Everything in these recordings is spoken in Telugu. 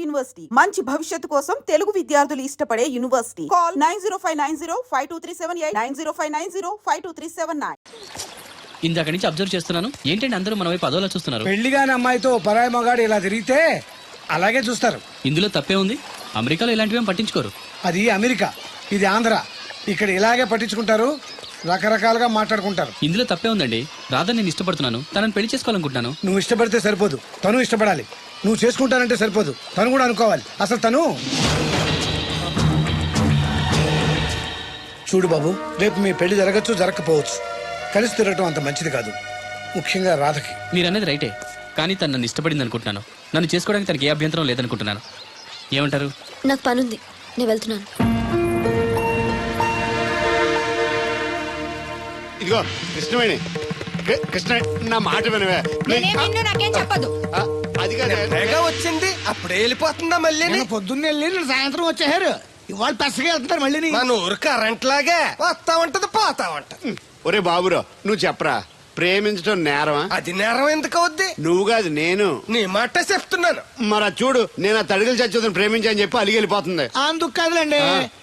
యూనివర్సిటీ మంచి భవిష్యత్తు కోసం తెలుగు విద్యార్థులు ఇష్టపడే యూనివర్సిటీ. కాల్ 9059052378 9059052379. ఇందాక నుంచి అబ్జర్వ్ చేస్తున్నాను. ఏంటంటే అందరూ మన వైపు అదోలా చూస్తున్నారు. పెళ్లిగాని అమ్మాయితో పరాయి మగాడు ఇలా తిరిగితే అలాగే చూస్తారు. ఇందులో తప్పే ఉంది. అమెరికాలో ఇలాంటివేం పట్టించుకోరు. అది అమెరికా, ఇది ఆంధ్ర. ఇక్కడ ఇలాగే పట్టించుకుంటారు, రకరకాలుగా మాట్లాడుకుంటారు. ఇందులో తప్పే ఉందండి. రాధా నేను ఇష్టపడుతున్నాను, తనని పెళ్లి చేసుకోవాలనుకుంటున్నాను. నువ్వు ఇష్టపడితే సరిపోదు, తను ఇష్టపడాలి. నువ్వు చేసుకుంటానంటే సరిపోదు, తను కూడా అనుకోవాలి. అసలు తను చూడు బాబు, రేపు మీ పెళ్లి జరగచ్చు, జరగకపోవచ్చు. కలిసి తిరగటం అంత మంచిది కాదు, ముఖ్యంగా రాధకి. మీరన్నది రైటే, కానీ తను నన్ను ఇష్టపడింది అనుకుంటున్నాను. నన్ను చేసుకోవడానికి తనకి ఏ అభ్యంతరం లేదనుకుంటున్నాను. ఏమంటారు? నాకు పనుంది, నేను వెళ్తున్నాను. ఇదిగో కృష్ణవేణి, కృష్ణ నా మాట వినవే. నాకేం చెప్పదు. అది కాదు వచ్చింది, అప్పుడే వెళ్ళిపోతుందా మళ్ళీ? పొద్దున్నే వెళ్ళి సాయంత్రం వచ్చేసారు. ఇవాళ పెసగా వెళ్తున్నారు మళ్ళీ. మన ఊరు కరెంట్ లాగే వస్తా ఉంటది, పోతా ఉంటది. ఒరే బాబురో, నువ్వు చెప్పరా, ప్రేమించడం నేరమా? అది నేరం ఎందుకు అవుద్ది? నువ్వు కాదు నేను. నీ మాట చెప్తున్నాను. మరి చూడు, నేను ఆ తడికలు చచ్చోదని ప్రేమించని చెప్పి అలిగి వెళ్ళిపోతుంది. అందుకు కాదులేండి,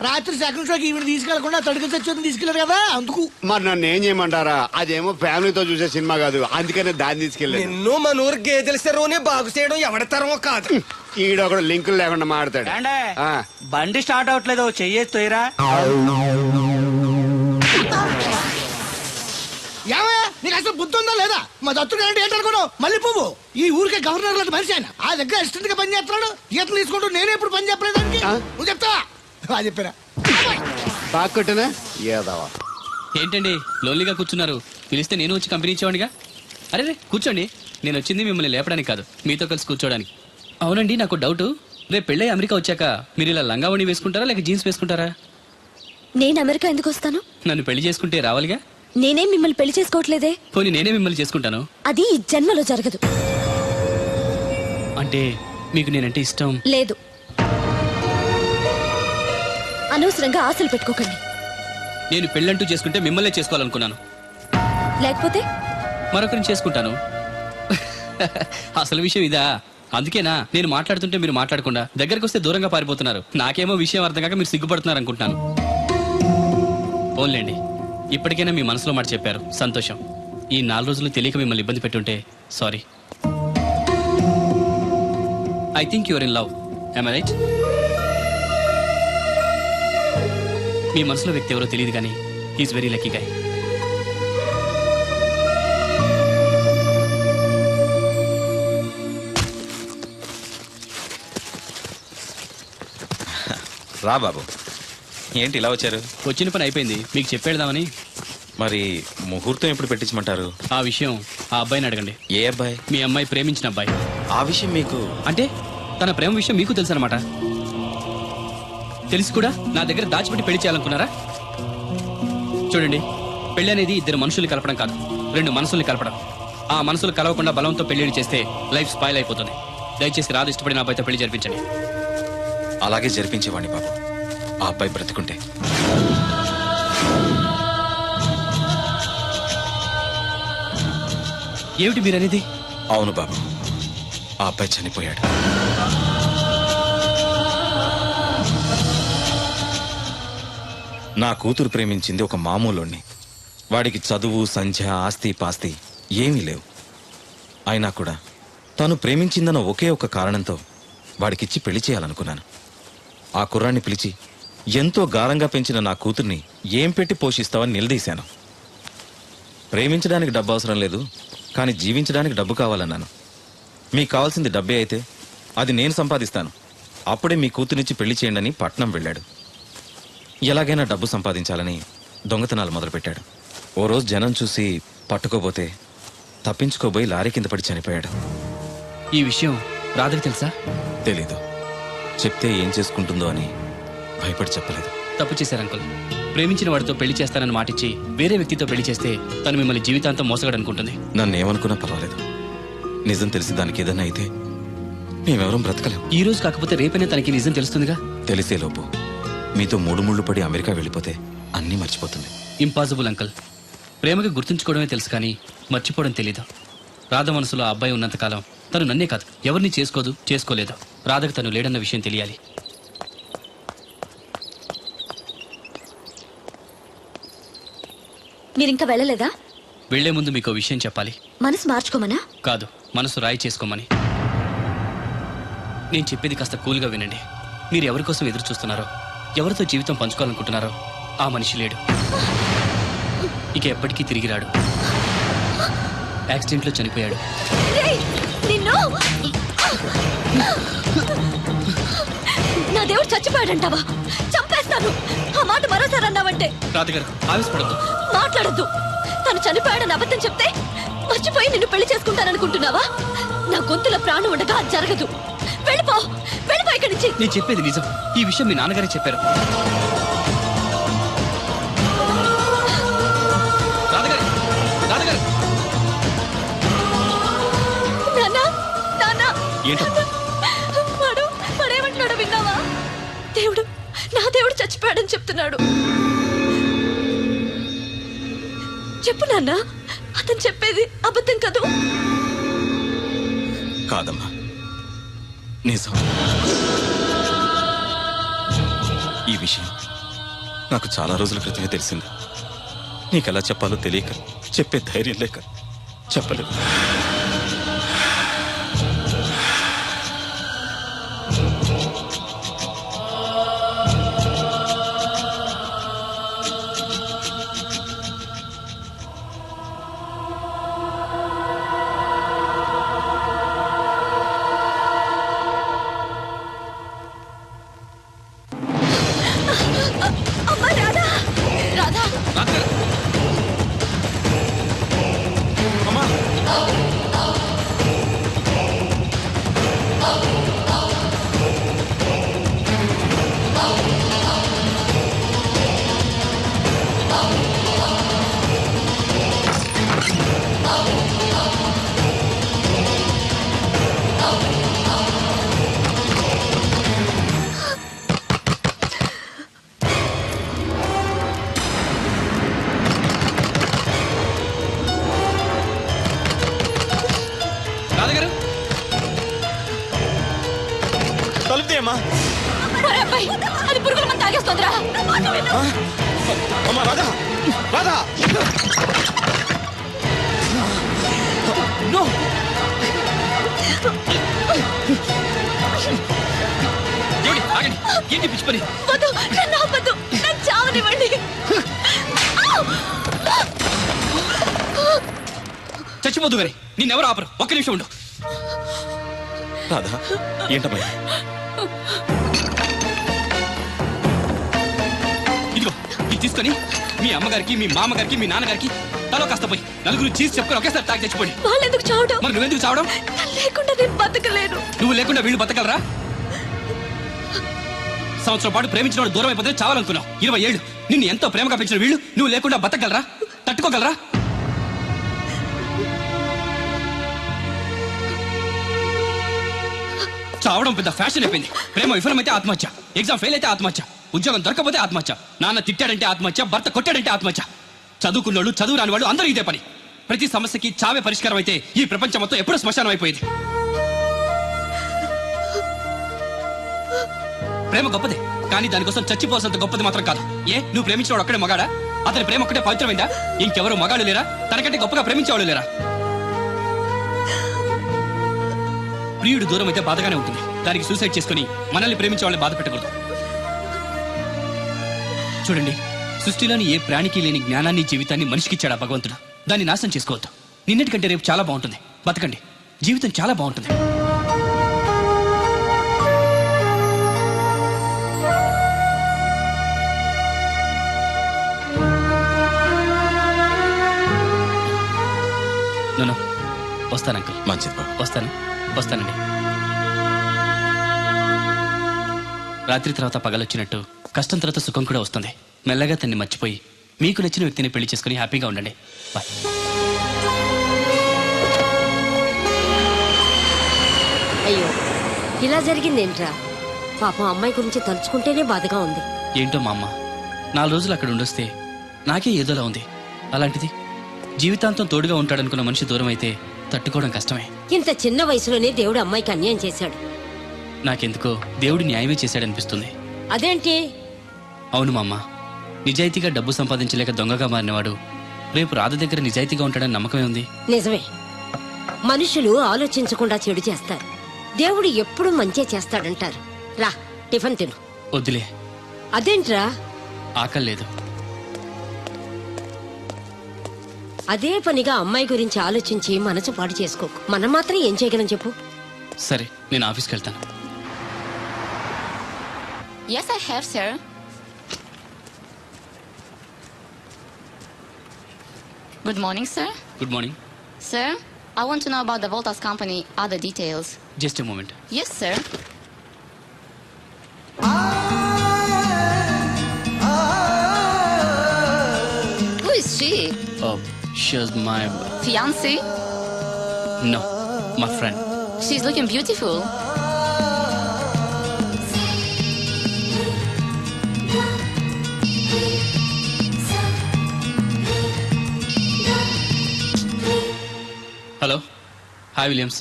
రాత్రి సెకండ్ షోకి ఈవిడ తీసుకెళ్లకుండా తడుకలు చచ్చి తీసుకెళ్లారు కదా, అందుకు. మరి నన్ను ఏం చేయమంటారా? అదేమో ఫ్యామిలీతో చూసే సినిమా కాదు, అందుకనే దాన్ని తీసుకెళ్ళి. నిన్ను మన ఊరు గేదెల చెరువుని బాగు చేయడం ఎవరి తరమో కాదు. ఈడొకడు లింకులు లేకుండా మాడతాడు. బండి స్టార్ట్ అవట్లేదు, చెయ్యేరా. నీకు అసలు బుద్ధి ఉందా లేదా? మా దత్తుడు అంటే ఏంటనుకున్నావు? మళ్ళీ పువ్వు ఈ ఊరికే గవర్నర్ లాంటి మనిషి ఆయన. ఆ దగ్గర అసిస్టెంట్ గా పని చేస్తున్నాడు, ఈతలు తీసుకుంటూ నేనే ఇప్పుడు పని చెప్పలేదు దానికి. నువ్వు చెప్తావా? చెప్పారా బాగా కొట్టినా ఏదావా? ఏంటండి లోన్లీగా కూర్చున్నారు? పిలిస్తే నేను వచ్చి కంపెనీ ఇచ్చేవాడిగా. అరే కూర్చోండి, నేను వచ్చింది మిమ్మల్ని లేపడానికి కాదు, మీతో కలిసి కూర్చోడానికి. అవునండి, నాకు డౌట్. రేపు పెళ్ళై అమెరికా వచ్చాక మీరు ఇలా లంగావణి వేసుకుంటారా లేక జీన్స్ వేసుకుంటారా? నేను అమెరికా ఎందుకు వస్తాను? నన్ను పెళ్లి చేసుకుంటే రావాలిగా. నేనేం మిమ్మల్ని పెళ్లి చేసుకోవట్లేదే. పోనీ నేనే మిమ్మల్ని చేసుకుంటాను. అది ఈ జన్మలో జరగదు. అంటే మీకు నేనంటే ఇష్టం లేదు. అనవసరంగా ఆశలు పెట్టుకోకండి. నేను పెళ్ళంటూ చేసుకుంటే మిమ్మల్నే చేసుకోవాలనుకున్నాను. లేకపోతే మరొకరిని చేసుకుంటాను. అసలు విషయం ఇదా? అందుకేనా నేను మాట్లాడుతుంటే మీరు మాట్లాడకుండా దగ్గరకు వస్తే దూరంగా పారిపోతున్నారు. నాకేమో విషయం అర్థం కాక మీరు సిగ్గుపడుతున్నారు అనుకుంటున్నాను. ఓన్లేండి, ఇప్పటికైనా మీ మనసులో మాట చెప్పారు, సంతోషం. ఈ 4 రోజులు తెలియక మిమ్మల్ని ఇబ్బంది పెట్టుంటే sorry. I think your in love, am I right? మీ మనసులో వ్యక్తి ఎవరో తెలియదు కానీ హీఈస్ వెరీ లక్కీ గాయ్. రా బాబు, ఏంటి ఇలా వచ్చారు? వచ్చిన పని అయిపోయింది, మీకు చెప్పేద్దామని. మరి ముహూర్తం ఎప్పుడు పెట్టించమంటారు? ఆ విషయం ఆ అబ్బాయిని అడగండి. ఏ అబ్బాయి? మీ అమ్మాయి ప్రేమించిన అబ్బాయి. ఆ విషయం మీకు అంటే తన ప్రేమ విషయం మీకు తెలుసు అనమాట. తెలిసి కూడా నా దగ్గర దాచిపెట్టి పెళ్లి చేయాలనుకున్నారా? చూడండి, పెళ్లి అనేది 2 మనుషుల్ని కలపడం కాదు, 2 మనసుల్ని కలపడం. ఆ మనసులు కలవకుండా బలంతో పెళ్లి చేస్తే లైఫ్ స్పాయిల్ అయిపోతుంది. దయచేసి రాదు ఇష్టపడిన అబ్బాయితో పెళ్లి జరిపించండి. అలాగే జరిపించేవాడిని బాబు, ఆ అబ్బాయి బ్రతికుంటే. ఏమిటి మీరనేది? అవును బాబు, ఆ అబ్బాయి చనిపోయాడు. నా కూతురు ప్రేమించింది ఒక మామూలుణ్ణి. వాడికి చదువు, సంధ్య, ఆస్తి పాస్తి ఏమీ లేవు. అయినా కూడా తను ప్రేమించిందన్న ఒకే ఒక కారణంతో వాడికిచ్చి పెళ్లి చేయాలనుకున్నాను. ఆ కుర్రాన్ని పిలిచి ఎంతో గారంగా పెంచిన నా కూతుర్ని ఏం పెట్టి పోషిస్తావని నిలదీశాను. ప్రేమించడానికి డబ్బు అవసరం లేదు, కానీ జీవించడానికి డబ్బు కావాలన్నాను. మీకు కావాల్సింది డబ్బే అయితే అది నేను సంపాదిస్తాను, అప్పుడే మీ కూతురినిచ్చి పెళ్లి చేయండి అని పట్నం వెళ్ళాడు. ఎలాగైనా డబ్బు సంపాదించాలని దొంగతనాలు మొదలుపెట్టాడు. ఓ రోజు జనం చూసి పట్టుకోబోతే తప్పించుకోబోయి లారీ కింద పడి చనిపోయాడు. ఈ విషయం రాధకి తెలుసా? తెలీదు. చెప్తే ఏం చేసుకుంటుందో అని భయపడి చెప్పలేదు. తప్పు చేశారు అంకుల్. ప్రేమించిన వాడితో పెళ్లి చేస్తానని మాటిచ్చి వేరే వ్యక్తితో పెళ్లి చేస్తే తను మిమ్మల్ని జీవితాంతం మోసగడనుకుంటుంది. నన్ను ఏమనుకున్నా పర్వాలేదు, నిజం తెలిసి దానికి ఏదన్నా అయితే మేమెవరం బ్రతకలేం. ఈ రోజు కాకపోతే రేపైనా తనకి నిజం తెలుస్తుందిగా. తెలిసేలోపు మీతో 3 ముళ్ళు పడి అమెరికా వెళ్ళిపోతే అన్నీ మర్చిపోతుంది. Impossible uncle. ప్రేమకి గుర్తుంచుకోవడమే తెలుసు కానీ మర్చిపోవడం తెలీదు. రాధ మనసులో ఆ అబ్బాయి ఉన్నంతకాలం తను నన్నే కాదు ఎవరిని చేసుకోదు, చేసుకోలేదు. రాధకు తను లేడన్న విషయం తెలియాలి. మీరింకా వెళ్ళలేదా? వెళ్లే ముందు మీకు విషయం చెప్పాలి. మనసు మార్చుకోమనా? కాదు, మనసు రాయి చేసుకోమని. నేను చెప్పేది కాస్త కూల్గా వినండి. మీరు ఎవరి కోసం ఎదురు చూస్తున్నారో, ఎవరితో జీవితం పంచుకోవాలనుకుంటున్నారో ఆ మనిషి లేడు. ఇక ఎప్పటికీ తిరిగి రాడు. యాక్సిడెంట్లో చనిపోయాడు. రేయ్, నిన్ను! నా దేవుడు చచ్చిపోయాడంటావా? చంపేస్తాను. ఆ మాట మరోసారి అన్నావంటే. రాధగారు ఆవేశపడద్దు. మాట్లాడద్దు. తను చనిపోయాడని అబద్ధం చెప్తే మర్చిపోయి నిన్ను పెళ్లి చేసుకుంటాననుకుంటున్నావా? నా గొంతులో ప్రాణం ఉండగా అది జరగదు. వెళ్ళిపో, వెళ్ళిపో ఇక్కడి నుంచి. నేను చెప్పేది నిజం. ఈ విషయం మీ నాన్నగారే చెప్పారు. రాధగారు, రాధగారు. నాన్నా, నాన్నా. ఏంటమ్మా? వాడేమంటున్నాడో విన్నావా? నా దేవుడు చచ్చిపోయాడని చెప్తున్నాడు. చెప్పు నాన్నా, అతను చెప్పేది అబద్ధం కదూ? కాదమ్మా, నిజం. ఈ విషయం నాకు చాలా రోజుల క్రితమే తెలిసింది. నీకెలా చెప్పాలో తెలియక, చెప్పే ధైర్యం లేక చెప్పలేదు. అమ్మా రాధా, రాధా. రాధగారు, అమ్మా, రాధగారు. తలుపు తీయమ్మా. ఒరే అబ్బాయి, అది పురుగుల మందు తాగేస్తోందిరా. అమ్మా, రాధా, రాధా. నో. ఏమిటి? ఆగండి. ఏంటి పిచ్చి పని? వద్దు, నన్ను ఆపొద్దు. నన్ను చావనివ్వండి. చచ్చిపోద్దు గారి. నిన్నెవరు ఆపరు. ఒక్క నిమిషం ఉండు. రాధా, ఏంటమ్మా? ఇదిగో, ఇది తీసుకొని మీ అమ్మగారికి, మీ మామగారికి, మీ నాన్నగారికి తలో కాస్త పోయి నలుగురు చీజ్ చెప్పుకొని ఒకేసారి తాగి చచ్చిపోండి. వాళ్ళెందుకు చావడం? మరి నువ్వెందుకు చావడం? తను లేకుండా నేను బతకలేను. నువ్వు లేకుండా వీళ్ళు బతకలరా? సంవత్సరం పాటు ప్రేమించిన వాడు దూరం అయిపోతే చావాలనుకున్నావు. 20 ఏళ్ళు నిన్ను ఎంతో ప్రేమగా పెంచిన వీళ్ళు నువ్వు లేకుండా బతకగలరా? తట్టుకోగలరా? చావడం పెద్ద ఫ్యాషన్ అయిపోయింది. ప్రేమ విఫలమైతే ఆత్మహత్య, ఎగ్జామ్ ఫెయిల్ అయితే ఆత్మహత్య, ఉద్యోగం దొరకపోతే ఆత్మహత్య, నాన్న తిట్టాడంటే ఆత్మహత్య, భర్త కొట్టాడంటే ఆత్మహత్య. చదువుకున్నోళ్ళు, చదువు రాని వాళ్ళు అందరూ ఇదే పని. ప్రతి సమస్యకి చావే పరిష్కారం అయితే ఈ ప్రపంచం మొత్తం ఎప్పుడూ శ్మశానం అయిపోయేది. ప్రేమ గొప్పదే, కానీ దానికోసం చచ్చిపోవాల్సినంత గొప్పది మాత్రం కాదు. ఏ, నువ్వు ప్రేమించినవాడు ఒక్కడే మగాడా? అతని ప్రేమ ఒక్కటే పవిత్రమైందా? ఇంకెవరు మగాళ్ళు లేరా? తనకంటే గొప్పగా ప్రేమించేవాళ్ళు లేరా? ప్రియుడు దూరం అయితే బాధగానే ఉంటుంది. దానికి సూసైడ్ చేసుకుని మనల్ని ప్రేమించే వాళ్ళని బాధ పెట్టకూడదు. చూడండి, సృష్టిలోని ఏ ప్రాణికి లేని జ్ఞానాన్ని, జీవితాన్ని మనిషికిచ్చాడా భగవంతుడు. దాన్ని నాశనం చేసుకోవద్దు. నిన్నటికంటే రేపు చాలా బాగుంటుంది. బతకండి, జీవితం చాలా బాగుంటుంది. నో, వస్తాను అంకుల్. మంచిది బాబు. వస్తానండి. రాత్రి తర్వాత పగలొచ్చినట్టు కష్టం తర్వాత సుఖం కూడా వస్తుంది. మెల్లగా తన్ని మర్చిపోయి మీకు నచ్చిన వ్యక్తిని పెళ్లి చేసుకుని హ్యాపీగా ఉండండి. బాయ్. అయ్యో, ఇలా జరిగిందేంట్రా? పాపం అమ్మాయి గురించి తలుచుకుంటేనే బాధగా ఉంది. ఏంటో మా అమ్మ 4 రోజులు అక్కడ ఉండొస్తే నాకే ఏదోలా ఉంది. అలాంటిది జీవితాంతం తోడుగా ఉంటాడనుకున్న మనిషి దూరం అయితే తట్టుకోవడం కష్టమే. ఇంత చిన్న వయసులోనే దేవుడు అమ్మాయికి అన్యాయం చేశాడు. నాకెందుకో దేవుడు న్యాయమే చేశాడనిపిస్తుంది. అదేంటి? అవును మా అమ్మ, నిజాయితీగా డబ్బు సంపాదించలేక దొంగగా మారినవాడు రేపు రాధ దగ్గర నిజాయితీగా ఉంటాడని నమ్మకమే ఉంది. నిజమే, మనుషులు ఆలోచించకుండా చెడు చేస్తారు, దేవుడు ఎప్పుడు మంచే చేస్తాడంటారు. రా టిఫిన్ తిను. వద్దులే, అదేంట్రా? ఆకలి లేదు. అదే పనిగా అమ్మాయి గురించి ఆలోచించి మనసు పాడు చేసుకోకు. మనం మాత్రం ఏం చేయగలం చెప్పు? సరే, నేను ఆఫీస్కి వెళ్తాను. Yes, I have, sir. Good morning, sir. Good morning. Sir, I want to know about the Voltas company, other details. Just a moment. Yes, sir. Who is she? She's my Fiancé? No, my friend. She's looking beautiful. Hello, hi Williams.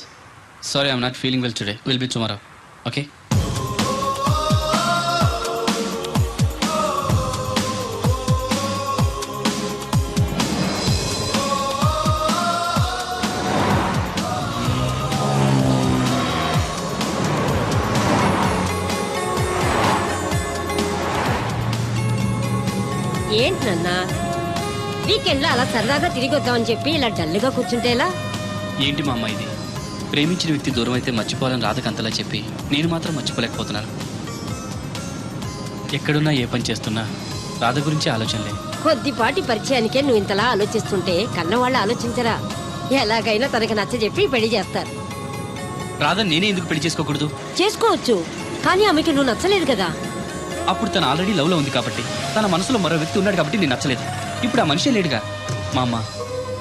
Sorry, I'm not feeling well today. Will be tomorrow. Okay. ఏంటన్నా వీకెండ్ లో అలా సరదాగా తిరిగి వద్దామని చెప్పి ఇలా డల్గా కూర్చుంటే ఎలా? ఏంటి మా అమ్మ ఇది? ప్రేమించిన వ్యక్తి దూరం అయితే మర్చిపోవాలని రాధకు అంతలా చెప్పి నేను మాత్రం మర్చిపోలేకపోతున్నాను. ఎక్కడున్నా ఏ పని చేస్తున్నా రాధ గురించి ఆలోచనలే. కొద్దిపాటి పరిచయానికే నువ్వు ఇంతలా ఆలోచిస్తుంటే కన్నవాళ్ళు ఆలోచించరా? ఎలాగైనా తనకి నచ్చజెప్పి పెళ్లి చేస్తారు. రాధ నేనే ఎందుకు పెళ్లి చేసుకోకూడదు? చేసుకోవచ్చు, కానీ ఆమెకి నువ్వు నచ్చలేదు కదా. అప్పుడు తను ఆల్రెడీ లవ్ లో ఉంది కాబట్టి, తన మనసులో మరో వ్యక్తి ఉన్నాడు కాబట్టి నేను నచ్చలేదు. ఇప్పుడు ఆ మనిషే లేడుగా. మా అమ్మ,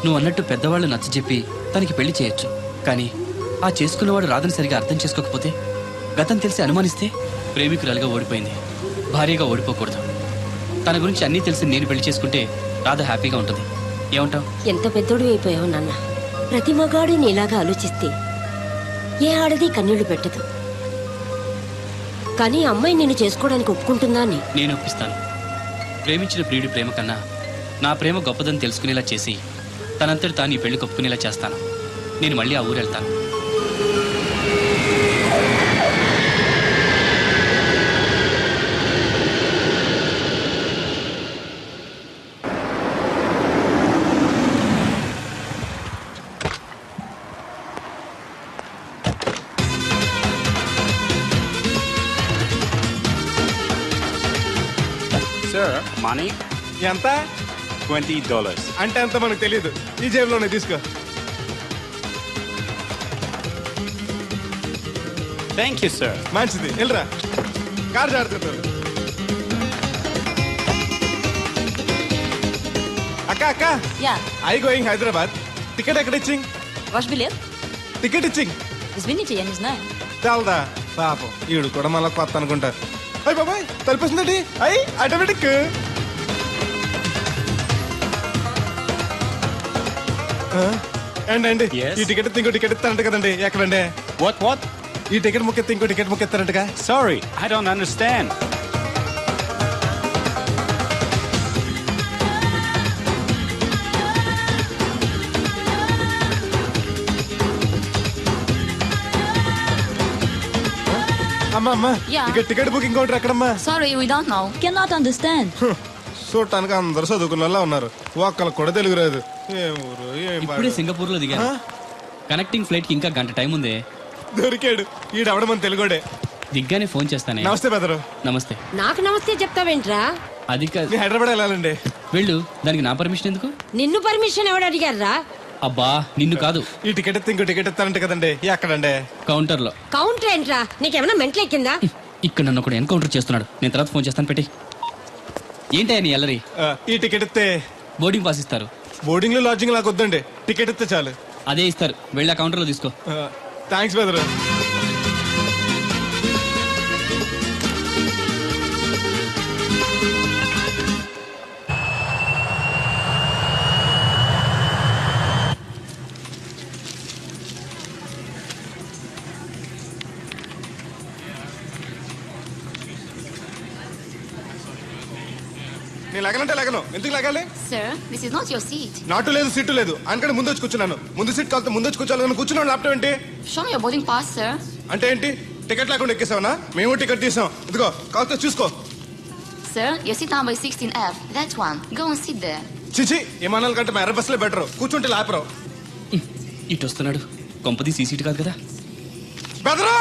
నువ్వు అన్నట్టు పెద్దవాళ్ళు నచ్చజెప్పి తనకి పెళ్లి చేయొచ్చు, కానీ ఆ చేసుకున్నవాడు రాధని సరిగా అర్థం చేసుకోకపోతే, గతం తెలిసి అనుమానిస్తే, ప్రేమికురాలుగా ఓడిపోయింది, భార్యగా ఓడిపోకూడదు. తన గురించి అన్నీ తెలిసి నేను పెళ్లి చేసుకుంటే రాధ హ్యాపీగా ఉంటుంది. ఏమంటావు? ఎంత పెద్దోడు అయిపోయావు నాన్న. ప్రతి మగాడు నీలాగా ఆలోచిస్తే ఏ ఆడది కన్నీళ్లు పెట్టదు. కానీ అమ్మాయి నిన్ను చేసుకోవడానికి ఒప్పుకుంటుందా అని? నేను ఒప్పిస్తాను. ప్రేమించిన ప్రియుడి ప్రేమ కన్నా నా ప్రేమ గొప్పదని తెలుసుకునేలా చేసి తనంతటి తాను ఈ పెళ్లి ఒప్పుకునేలా చేస్తాను. నేను మళ్ళీ ఆ ఊరు వెళ్తాను. సార్ మనీ ఎంత? $20. అంటే అంత మనకు తెలియదు. ఈ జేబులోనే తీసుకో. Thank you sir. మంచిది, వెళ్ళరా. కారు జాడుతుంటారు. అక్క అక్క, Yeah. I going Hyderabad. Ticket ఎక్కడ ఇచ్చింగ్? Ваш билет? టికెట్ ఇచ్చింగ్. Извините, я не знаю. తెలదా పాపం, ఈడు కూడా మళ్ళీ కొత్త అనుకుంటారు. అయ్యి బాబాయ్, తలిపేసిందండి. అయ్యి ఆటోమేటిక్. అండి Yes. ఈ టికెట్ ఇంకో టికెట్ ఇస్తారంట కదండి. ఎక్కడండి? What? ఈ టికెట్ ముక్కెత్తి ఇంకో టికెట్ ముక్కెత్తారంటగా. Sorry, I don't understand. అమ్మా Yeah. ఇక టికెట్ బుకింగ్ కౌంటర్ ఎక్కడమ్మా? Sorry, we don't know. Cannot understand. చూడటానికి అందరు చదువుకున్న వాళ్ళ ఉన్నారు, ఒక్కళ్ళకి కూడా తెలుగు రాదు. ఏం ఊరు, ఏం ఇప్పుడే పాడు. సింగపూర్ లో దిగాను. కనెక్టింగ్ ఫ్లైట్ కి ఇంకా గంట టైం ఉందే. దొరికాడు ఈడవడం మన తెలుగుడే. దిగ్గానే ఫోన్ చేస్తానే. నమస్తే బెదరు. నమస్తే. నాకు నమస్తే చెప్తావేంట్రా? అది కాదు. నేను హైదరాబాద్ వెళ్ళాలండి. వెళ్ళు, దానికి నా పర్మిషన్ ఎందుకు? నిన్ను పర్మిషన్ ఎవడు అడిగారా? అబ్బా, నిన్ను కాదు, ఈ టికెట్ ఎత్తి ఇంకో టికెట్ ఇస్తారంట కదండి. ఎక్కడండి? కౌంటర్ లో. కౌంటర్ ఏంట్రా? నీకేమైనా మెంట్లెక్కిందా? ఇక్కడ నన్ను ఒకడు ఎన్కౌంటర్ చేస్తున్నాడు. నేను తర్వాత ఫోన్ చేస్తాను, పెట్టి. ఏంటయ్యా నీ అల్లరి? ఈ టికెట్ ఇస్తే బోర్డింగ్ పాస్ ఇస్తారు. బోర్డింగ్ లో లాడ్జింగ్ లాగా వద్దండి, టికెట్ ఇస్తే చాలు. అదే ఇస్తారు, వెళ్ళి ఆ కౌంటర్ లో తీసుకో. థ్యాంక్స్ బెదరు. నేను లగనంటే లగను. ఎందుకు లగాలి? Sir, this is not your seat. నాటు లేదు, సీటు లేదు. అందుకని ముందు వచ్చి కూర్చున్నాను. ముందు సీట్ కాలితే ముందు వచ్చి కూర్చోాలని కూర్చున్నాను. ల్యాప్టాప్ ఏంటి? Show me your boarding pass, sir. అంటే ఏంటి? టికెట్ లేకుండా ఎక్కేసావనా? మేము టికెట్ తీసాం. ఇదిగో కాలితే చూసుకో. Sir, your seat number is 16F. That one. Go and sit there. చిచి విమానాల కంటే మా ఎర్ర బస్సులే బెటర్. కూర్చుంటే లాపరావు. ఇటు వస్తున్నాడు. కొంపది సీసీటీ కాదు కదా. బెదరు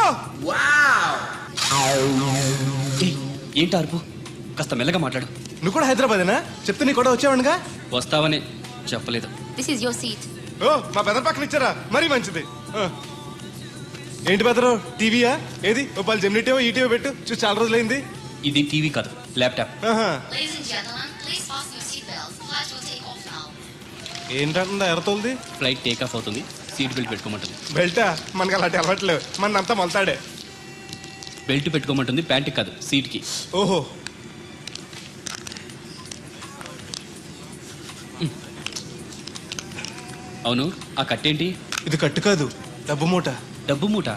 ఏయ్, ఏంటి అరుపు? కాస్త మెల్లగా మాట్లాడు. నువ్వు కూడా హైదరాబాదేనా? చెప్తే నీ కూడా వచ్చావనుగా. వస్తావనే చెప్పలేదు. This is your seat. ఓ మా బెదర్ పక్కన ఇచ్చారా? మరీ మంచిది. ఏంటి బెదరు, టీవీయా? ఏది ఓ పాలు జెమినీ టీవో ఈటీవో పెట్టు. చూసి చాలా రోజులైంది. ఇది టీవీ కాదు, laptop. Ladies and gentlemen, please fasten your seatbelts. Flight will take off now. ఏంటంటుందా ఎర్రతోల్ది? ఫ్లైట్ టేక్ ఆఫ్ అవుతుంది. సీట్ బెల్ట్ పెట్టుకోమంటుంది. బెల్టా? మనకి అలాంటి అలవాట్లేవు. మన అంతా మొలతాడే. బెల్ట్ పెట్టుకోమంటుంది, ప్యాంట్కి కాదు సీట్కి. ఓహో. అవును, ఆ కట్టేంటి? ఇది కట్టు కాదు, డబ్బు మూట. డబ్బు మూట?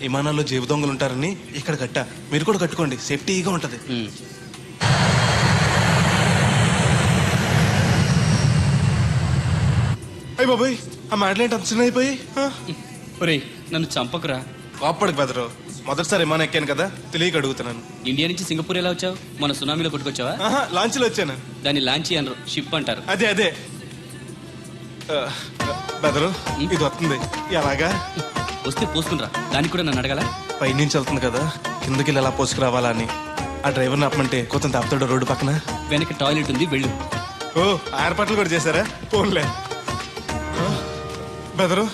విమానాల్లో జేబు దొంగలు ఉంటారని ఇక్కడ కట్ట. మీరు కూడా కట్టుకోండి, సేఫ్టీగా ఉంటది. అయ్యి బాబాయ్, ఆ మాటలేంటి అంత చిన్న అయిపోయి? ఒరేయ్, నన్ను చంపకురా. కోప్పడికి బెదరు. మొదటిసారి విమానం ఎక్కాను కదా, తెలియక అడుగుతున్నాను. ఇండియా నుంచి సింగపూర్ ఎలా వచ్చావు? మన సునామీలో కొట్టుకొచ్చావా? లాంచ్లో వచ్చాను. దాన్ని లాంచీ అనరు, షిప్ అంటారు. అదే అదే. బెదరు ఇది వస్తుంది. ఎలాగా? వస్తే పోసుకునిరా. దానికి కూడా నన్ను అడగాల? పైనుంచి వెళ్తుంది కదా, కిందకి ఎలా పోసుకురావాలా అని. ఆ డ్రైవర్ని ఆపమంటే కొంత ఆపుతాడు రోడ్డు పక్కన. వెనక టాయిలెట్ ఉంది, వెళ్ళు. ఓ ఏర్పాట్లు కూడా చేశారా? పోన్లే. బెదరు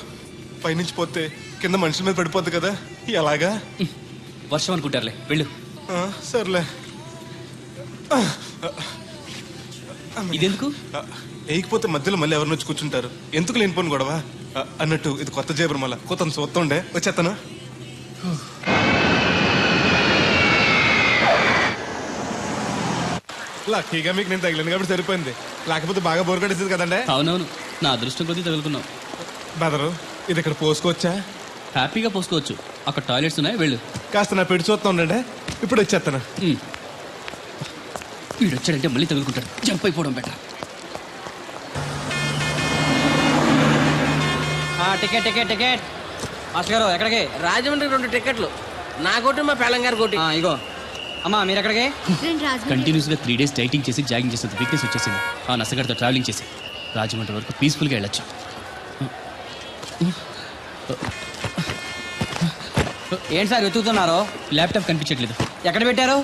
పైనుంచి పోతే కింద మనుషుల మీద పడిపోద్ది కదా, ఎలాగా? వర్షం అనుకుంటారులే, వెళ్ళు. సర్లే. ఇదెందుకు? వేయకపోతే మధ్యలో మళ్ళీ ఎవరిని వచ్చి కూర్చుంటారు. ఎందుకు లేనిపోను గొడవ అన్నట్టు. ఇది కొత్త జేబురు మళ్ళా కొత్త చూస్తుండే వచ్చేస్తాను. లక్కీగా మీకు నేను తగిలింది కాబట్టి సరిపోయింది. లేకపోతే బాగా బోర్ కొట్టేసింది కదండి. అవునవును, నా అదృష్టం కొద్దీ తగులుకున్నావు. బెదరు ఇది ఇక్కడ పోసుకోవచ్చా? హ్యాపీగా పోసుకోవచ్చు. అక్కడ టాయిలెట్స్ ఉన్నాయి, వెళ్ళు. కాస్త నా పెట్టి చూస్తా ఉండండి, ఇప్పుడు వచ్చేస్తాను. వీడు వచ్చాడంటే మళ్ళీ తగులుకుంటాడు. జంప్ అయిపోవడం better. Ticket ticket ticket. Master గారు ఎక్కడికి? రాజమండ్రి 2 టికెట్లు. నా కోటి, మా పేలం గారి కోటి. ఇగో అమ్మా, మీరు ఎక్కడికి? కంటిన్యూస్ గా 3 days డైటింగ్ చేసి జాగింగ్ చేసేది వీక్నెస్ వచ్చేసింది. ఆ నసగడితో ట్రావెలింగ్ చేసి రాజమండ్రి వరకు పీస్ఫుల్ గా వెళ్ళొచ్చు. ఏంటి సార్ వెతుకుతున్నారు? ల్యాప్టాప్ కనిపించట్లేదు. ఎక్కడ పెట్టారు?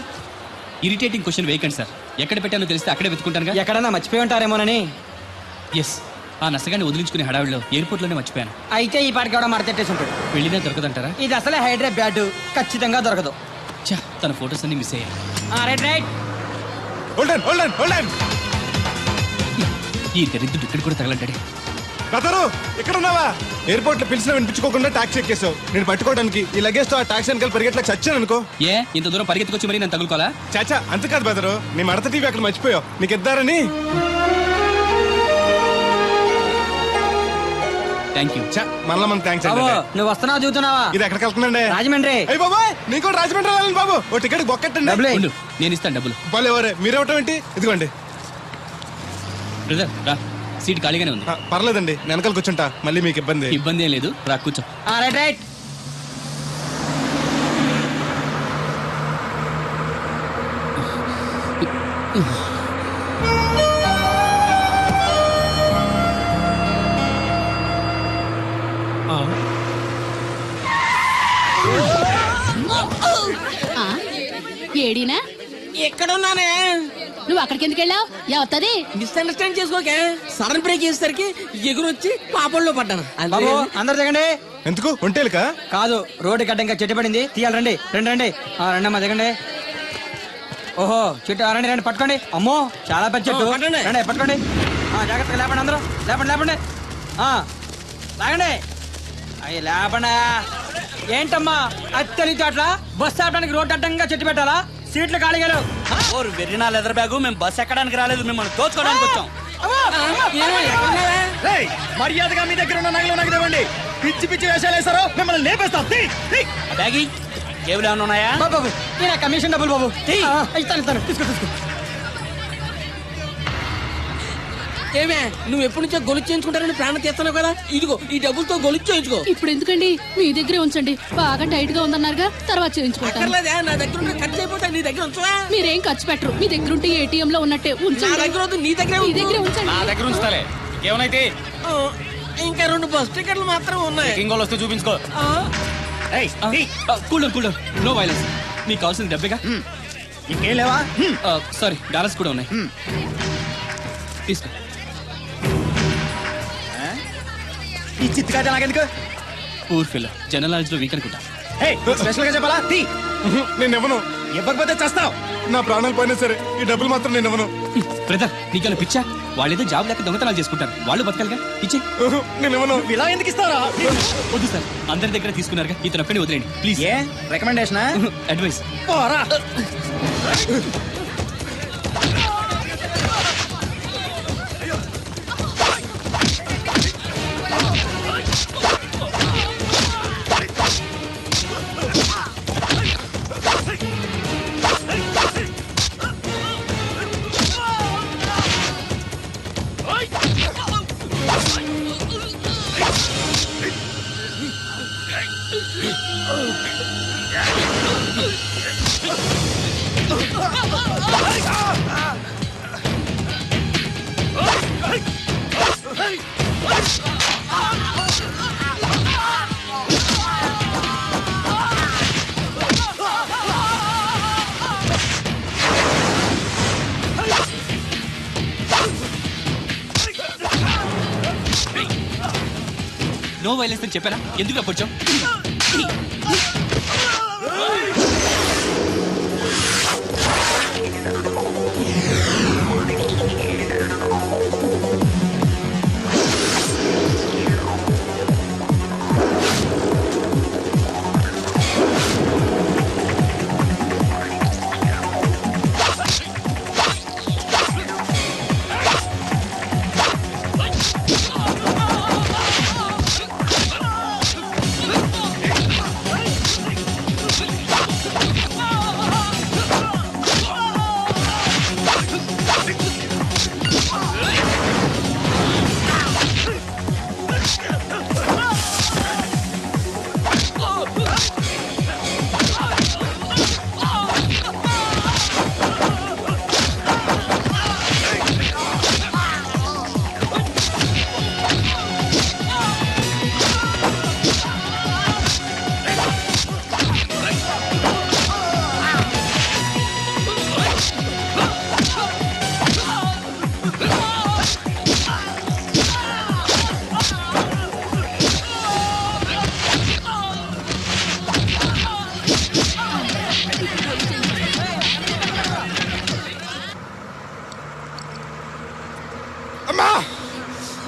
ఇరిటేటింగ్ క్వశ్చన్ వేయకండి సార్. ఎక్కడ పెట్టానో తెలిస్తే అక్కడే వెతుకుంటాను. ఎక్కడన్నా మర్చిపోయి ఉంటారేమోనని. ఎస్, ఆ నసగాన్ని వదిలించుకునే హడావిడిలో ఎయిర్పోర్ట్ లోనే మర్చిపోయాను. అయితే ఈ పాటికి కూడా మరతెట్టేసి ఉంటాడు. వెళ్ళినా దొరకదంటారా? ఇది అసలే హైదరాబాద్, ఖచ్చితంగా దొరకదు. తన ఫొటోస్ అన్ని మిస్ అయ్యాయి. Right right. ఈ దరిద్రుడు ఇక్కడ కూడా తగలంటాడే. బెదరు ఇక్కడ ఉన్నావా? ఎయిర్పోర్ట్ లో పిలిచినా వినిపించుకోకుండా టాక్సీ ఎక్కేసావు. నేను పట్టుకోవడానికి ఈ లగేజ్ తో ఆ టాక్సీ వెనకాల పరిగెట్లకు చచ్చాను అనుకో. ఏ ఇంత దూరం పరిగెత్తుకొచ్చి మరి నేను తగులుకోవాలా? చాచా అంతకాదు బెదరు, నీ మడత టీవీ అక్కడ మర్చిపోయావు. నీకు ఇద్దారని. Thank you. మళ్ళా మన థ్యాంక్స్ అండి. నువ్వు వస్తున్నావు చూస్తున్నావా? ఇది ఎక్కడికి వెళ్తుందండి? రాజమండ్రి. అయ్యి బాబాయ్, నీకు కూడా రాజమండ్రి రావాలని బాబు. ఓ టికెట్ బొక్కట్టండి. ఉండు, నేను ఇస్తాను డబ్బులు. బాలే ఎవరే మీరేవటం ఏంటి? ఇదిగోండి. బ్రదర్ రా, సీట్ ఖాళీగానే ఉంది. పర్లేదండి, నేను వెనకాల కూర్చుంటా. మళ్ళీ మీకు ఇబ్బంది? ఇబ్బంది ఏం లేదు, రా కూర్చో. Right right. ఏడినా? ఎక్కడున్నానే? నువ్వు అక్కడికి ఎందుకు వెళ్ళావు? ఎవత్తది? మిస్అండర్స్టాండ్ చేసుకోకే. సడన్ బ్రేక్ చేసేసరికి ఎగురొచ్చి పాపంలో పడ్డాను. బాబు అందరు దిగండి. ఎందుకు? ఒంటేలుకా? కాదు, రోడ్డు గడ్డంగా చెట్టు పడింది, తీయాలి. రండి రండి రండి. రండమ్మా దిగండి. ఓహో చెట్టు, రండి రండి పట్టుకోండి. అమ్మో చాలా పెద్ద చెట్టు. రండి పట్టుకోండి. జాగ్రత్తగా లేపండి, అందరూ లేపండి లేపండి. లాగండి. అయ్యి లేపండి. ఏంటమ్మా అది తెలియదు అట్లా? బస్సు ఆపడానికి రోడ్డు అడ్డంగా చెట్టు పెట్టాలా? సీట్లు ఖాళీగా లేవు. వెర్రినా లెదర్ బ్యాగు. మేము బస్ ఎక్కడానికి రాలేదు, మిమ్మల్ని దోచుకోవడానికి వచ్చాం. మర్యాదగా మీ దగ్గర ఉన్న నగలు నాకు ఇవ్వండి. పిచ్చి పిచ్చి వేషాలు వేసారో మిమ్మల్ని లేపేస్తాం. బ్యాగి కేబుల్ ఏమైనా ఉన్నాయా? బాబు కమిషన్ డబ్బులు బాబు. ఇస్తాను ఇస్తాను, తీసుకో తీసుకో. ఏమే నువ్వు ఎప్పటి నుంచో గొలుసు చేయించుకుంటారని ప్రాణం తీస్తున్నావు కదా, ఇదిగో ఈ డబ్బులతో గొలుసు చేయించుకో. ఇప్పుడు ఎందుకండి, మీ దగ్గరే ఉంచండి. బాగా టైట్ గా ఉందన్నారుగా, తర్వాత చేయించుకుంటాను. అక్కర్లేదే, నా దగ్గర ఉంటే ఖర్చు అయిపోతా. నీ దగ్గర ఉంచవా? మీరేం ఖర్చు పెట్టరు. మీ దగ్గర ఉంటే ఏటీఎం లో ఉన్నట్టే నా ఉంచండి. దగ్గర వద్దు, నీ దగ్గరే మీ ఉంచు. దగ్గరే ఉంచండి. నా దగ్గర ఉంచుతాలే, ఇంకేమైతే ఆ, ఇంకా 2 బస్ టికెట్లు మాత్రం ఉన్నాయి. ఇంకోళ్ళు వస్తే చూపించుకో. ఆ, కూల్ డౌన్, నో వైలెన్స్. మీకు కావాల్సిన డబ్బేగా. ఇంకేం లేవా? సారీ, డాలర్స్ కూడా ఉన్నాయి. తీసుకో. ఈ చిత్తుకాట నాకెందుకు? పూర్ ఫిల్, జనరల్ నాలెడ్జ్ లో వీక్ అనుకుంటా. స్పెషల్ గా చెప్పాలా? తీ. నేను ఇవ్వను. ఇవ్వకపోతే చస్తావు. నా ప్రాణాలు పోయినా సరే ఈ డబ్బులు మాత్రం నేను ఇవ్వను. బ్రదర్, నీకలా పిచ్చా? వాళ్ళేదో జాబ్ లేక దొంగతనాలు చేసుకుంటారు, వాళ్ళు బతకాలిగా. ఇచ్చే. నేను ఇవ్వను. ఇలా ఎందుకు ఇస్తారా? వద్దు సార్, అందరి దగ్గర తీసుకున్నారుగా, ఇతను ఒక్కడిని వదిలేండి ప్లీజ్. A recommendation? అడ్వైస్. పోరా. నో వైలెన్స్ అని చెప్పారా? ఎందుకు అప్పొచ్చావు?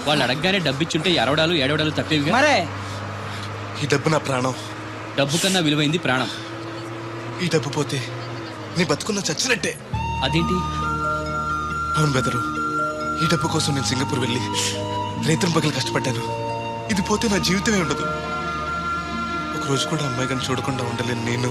వాళ్ళు అడగగానే డబ్బిచ్చుంటే ఎరవడాలు ఏడవడాలు తప్పేవిగా. మరే ఈ డబ్బు నా ప్రాణం. డబ్బు కన్నా విలువైంది ప్రాణం. ఈ డబ్బు పోతే నీ బతుకున్న చచ్చినట్టే. అదేంటి? అవును బెదరు, ఈ డబ్బు కోసం నేను సింగపూర్ వెళ్ళి రైతుల పగలు కష్టపడ్డాను. ఇది పోతే నా జీవితమే ఉండదు. ఒక రోజు కూడా అమ్మాయి గారిని చూడకుండా ఉండలేను నేను.